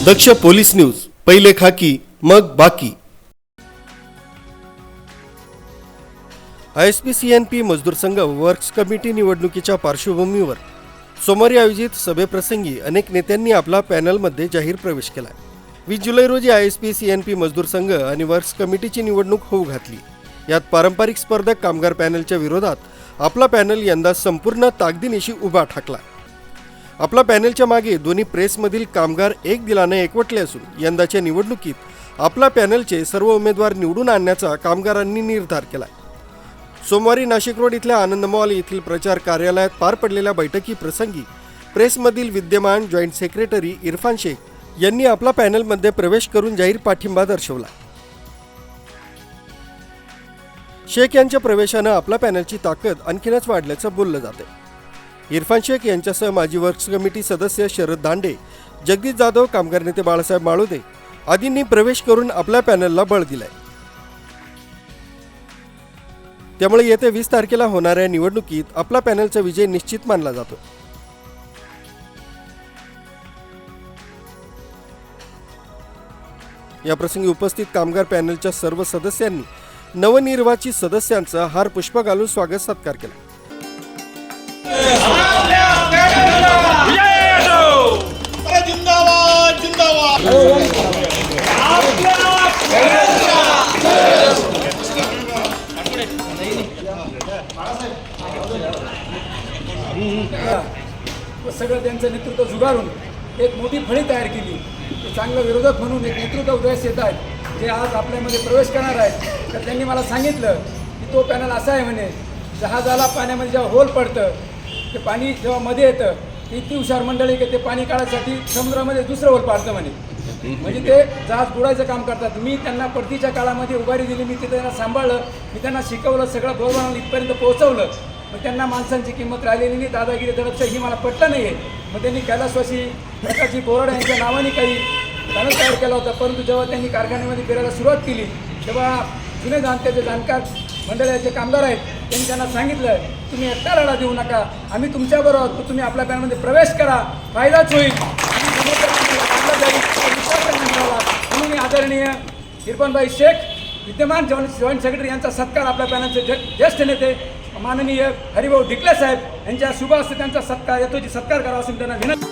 दक्ष police news, पहिले खाकी मग बाकी। ISP-CNP मजदूर संघ वर्क्स कमिटी निवडणुकीच्या पार्श्वभूमीवर सोमवारी आयोजित सभेप्रसंगी अनेक नेत्यांनी आपला पॅनलमध्ये जाहीर प्रवेश केला। 20 जुलै रोजी ISP-CNP मजदूर संघ आणि वर्क्स कमिटीची निवडणूक होऊ घातली। यात पारंपरिक स्पर्धक कामगार पॅनलच्या विरोधात आपला पॅनल यंदा संपूर्ण ताकदीनिशी उभा ठाकला। आपला पॅनलच्या मागे दोन्ही प्रेसमधील कामगार एक दिलाने एकवटले असून यंदाच्या निवडणुकीत आपला पॅनलचे सर्व उमेदवार निवडून आणण्याचा कामगारांनी निर्धार केला। सोमवारी नाशिक रोड इथल्या आनंद मॉल येथील प्रचार कार्यालयात पार पडलेल्या बैठकीप्रसंगी प्रेसमधील विद्यमान जॉईंट सेक्रेटरी इरफान शेख यांनी आपला पॅनलमध्ये प्रवेश करून जाहीर पाठिंबा दर्शवला। शेख यांच्या प्रवेशाने आपला पॅनलची ताकद आणखीनच वाढल्याचं बोललं जातं। इरफान शेख यांच्यासह माजी वर्क्स कमिटी सदस्य शरद दांडे, जगदीश जाधव, कामगार नेते बाळासाहेब माळोदे आदींनी प्रवेश करून आपल्या पॅनलला बळ दिलंय। त्यामुळे येत्या 20 तारखेला होणाऱ्या निवडणुकीत आपला पॅनलचा विजय निश्चित मानला जातो। या प्रसंगी उपस्थित कामगार पॅनलच्या सर्व सदस्यांनी नवनिर्वाचित सदस्यांचा हार पुष्प घालून स्वागत सत्कार केला। जिंदाबाद जिंदाबाद सगळं त्यांचं नेतृत्व जुगारून एक मोठी फळी तयार केली। चांगलं विरोधक म्हणून एक नेतृत्व उदयास येत आहेत जे आज आपल्यामध्ये प्रवेश करणार आहेत। तर त्यांनी मला सांगितलं की तो पॅनल असा आहे म्हणे, जहाजाला पाण्यामध्ये जेव्हा होल पडतं ते पाणी जेव्हा मध्ये येतं ती इतकी हुशार मंडळी की ते पाणी काढायसाठी समुद्रामध्ये दुसरं होल पाडतं म्हणे, म्हणजे ते जहाज बुडायचं काम करतात। मी त्यांना परतीच्या काळामध्ये उभारी दिली, मी ते त्यांना सांभाळलं, मी त्यांना शिकवलं, सगळं बरोबर इथपर्यंत पोहोचवलं। मग त्यांना माणसांची किंमत राहिलेली नाही, दादागिरी दडपशाही ही मला पटलं नाही आहे। मग त्यांनी कैलासवासी प्रकाशजी बोराडे यांच्या नावाने काही पॅनल तयार केला होता, परंतु जेव्हा त्यांनी कारखान्यामध्ये फिरायला सुरुवात केली तेव्हा जुने जाणत्याचे जाणकार मंडळाचे कामगार आहेत त्यांनी त्यांना सांगितलं तुम्ही एकटा लढा देऊ नका, आम्ही तुमच्याबरोबर आहोत, तुम्ही आपल्या पॅनलमध्ये प्रवेश करा, फायदाच होईल म्हणून आदरणीय इरफानभाई शेख विद्यमान जॉईंट सेक्रेटरी यांचा सत्कार आपल्या पॅनलचे ज्येष्ठ नेते माननीय हरिभाऊ डिकले साहेब यांच्या शुभ हस्ते त्यांचा सत्कार येतो सत्कार करावा असं त्यांना विनंती।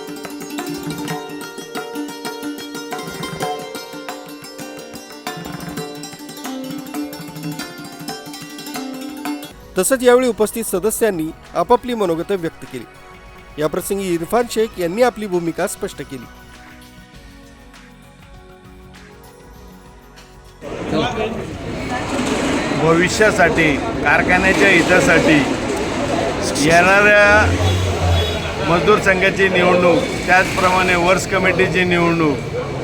तसंच यावेळी उपस्थित सदस्यांनी आपापली मनोगत व्यक्त केली। याप्रसंगी इरफान शेख यांनी आपली भूमिका स्पष्ट केली। भविष्यासाठी कारखान्याच्या हितासाठी येणाऱ्या मजदूर संघाची निवडणूक, त्याचप्रमाणे वर्क्स कमिटीची निवडणूक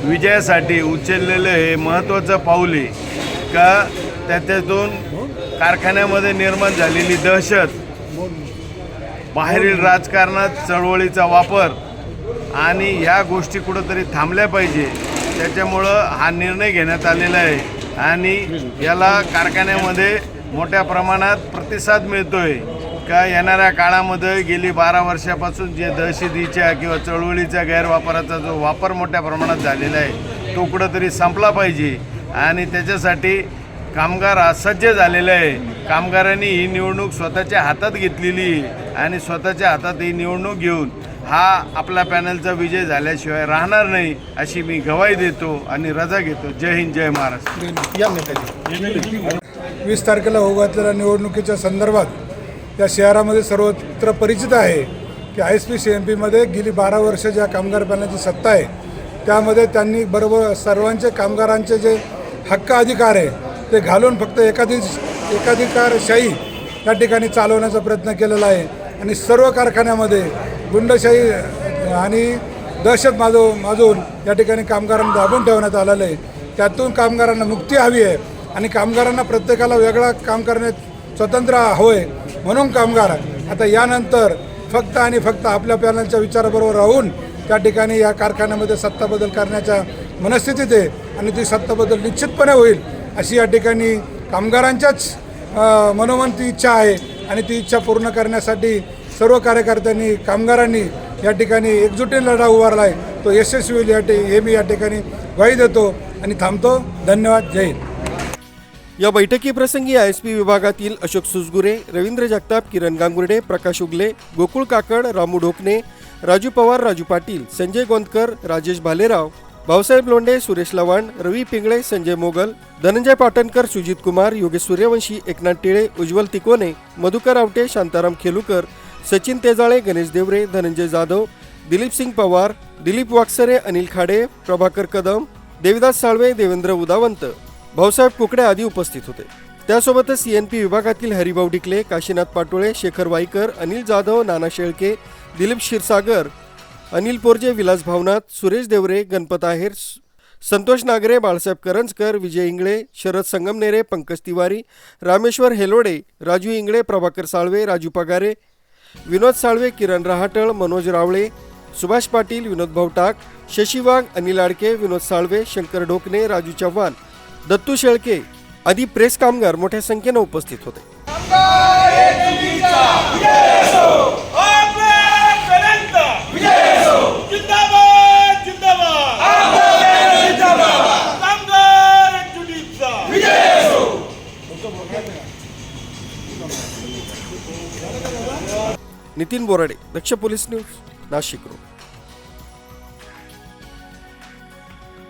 विजयासाठी उचललेलं हे महत्त्वाचं पाऊल आहे का त्याच्यातून कारखान्यामध्ये निर्माण झालेली दहशत, बाहेरील राजकारणात चळवळीचा वापर आणि ह्या गोष्टी कुठंतरी थांबल्या पाहिजे। त्याच्यामुळं हा निर्णय घेण्यात आलेला आहे आणि याला कारखान्यामध्ये मोठ्या प्रमाणात प्रतिसाद मिळतो आहे का येणाऱ्या काळामध्ये गेली 12 वर्षापासून जे दहशतीच्या किंवा चळवळीच्या गैरवापराचा जो वापर मोठ्या प्रमाणात झालेला आहे तो कुठंतरी संपला पाहिजे आणि त्याच्यासाठी कामगार आज सज्ज झालेले आहे। कामगारांनी ही निवडणूक स्वतःच्या हातात घेतलेली आहे आणि स्वतःच्या हातात ही निवडणूक घेऊन हा आपला पॅनलचा विजय झाल्याशिवाय राहणार नाही अशी मी गवाही देतो आणि रजा घेतो। जय हिंद, जय महाराष्ट्र। 20 तारखेला होऊ घातलेल्या निवडणुकीच्या संदर्भात या शहरामध्ये सर्वत्र परिचित आहे की ISP-CNPमध्ये गेली 12 वर्ष ज्या कामगार पॅनलची सत्ता आहे त्यामध्ये त्यांनी बरोबर सर्वांचे कामगारांचे जे हक्क अधिकार आहे ते घालून फक्त एकाधिकारशाही या ठिकाणी चालवण्याचा प्रयत्न केलेला आहे आणि सर्व कारखान्यामध्ये गुंडशाही आणि दहशत माजवून या ठिकाणी कामगारांना दाबून ठेवण्यात आलेलं आहे। त्यातून कामगारांना मुक्ती हवी आहे आणि कामगारांना प्रत्येकाला वेगळा काम करण्यात स्वतंत्र होय म्हणून कामगार आता यानंतर फक्त आणि फक्त आपल्या पॅनलच्या विचाराबरोबर राहून त्या ठिकाणी या कारखान्यामध्ये सत्ता बदल करण्याच्या मनस्थितीत आहे आणि ती सत्ता बदल निश्चितपणे होईल अशी या ठिकाणी कामगारांच्याच मनोमन ती इच्छा आहे आणि ती इच्छा पूर्ण करण्यासाठी सर्व कार्यकर्त्यांनी कामगारांनी या ठिकाणी एकजुटीने लढा उभारला आहे। तो यशस्वी होईल हे मी या ठिकाणी ग्वाही देतो आणि थांबतो. धन्यवाद. जय हिंद. या बैठकीप्रसंगी आयएसपी विभागातील अशोक सुसगुरे, रवींद्र जगताप, किरण गांगुर्डे, प्रकाश उगले, गोकुळ काकड, रामू ढोकणे, राजू पवार, राजू पाटील, संजय गोंदकर, राजेश भालेराव, भाऊसाहेब लोंढे, सुरेश लवाण, रवी पिंगळे, संजय मोगल, धनंजय पाटणकर, सुजित कुमार, योगेश सूर्यवंशी, एकनाथ टिळे, उज्ज्वल तिकोने, मधुकर आवटे, शांताराम खेलुकर, सचिन तेजाळे, गणेश देवरे, धनंजय जाधव, दिलीप सिंग पवार, दिलीप वाकसरे, अनिल खाडे, प्रभाकर कदम, देविदास साळवे, देवेंद्र उदावंत, भाऊसाहेब कुकडे आदी उपस्थित होते. त्यासोबतच सीएनपी विभागातील हरिभाऊ डिकले, काशीनाथ पाटोळे, शेखर वाईकर, अनिल जाधव, नाना शेळके, दिलीप क्षीरसागर, अनिल पोरजे, विलास भावनाथ, सुरेश देवरे, गणपत आहेर, संतोष नागरे, बाळासाहेब करंजकर, विजय इंगळे, शरद संगमनेरे, पंकज तिवारी, रामेश्वर हेलोडे, राजू इंगळे, प्रभाकर साळवे, राजू पगारे, विनोद साळवे, किरण रहाटळ, मनोज रावळे, सुभाष पाटील, विनोद भाऊटाक, शशी वाघ, अनिल आडके, विनोद साळवे, शंकर ढोकणे, राजू चव्हाण, दत्तू शेळके आदी प्रेस कामगार मोठ्या संख्येनं उपस्थित होते. नितीन बोराडे, दक्ष पोलीस न्यूज, नाशिक रोड.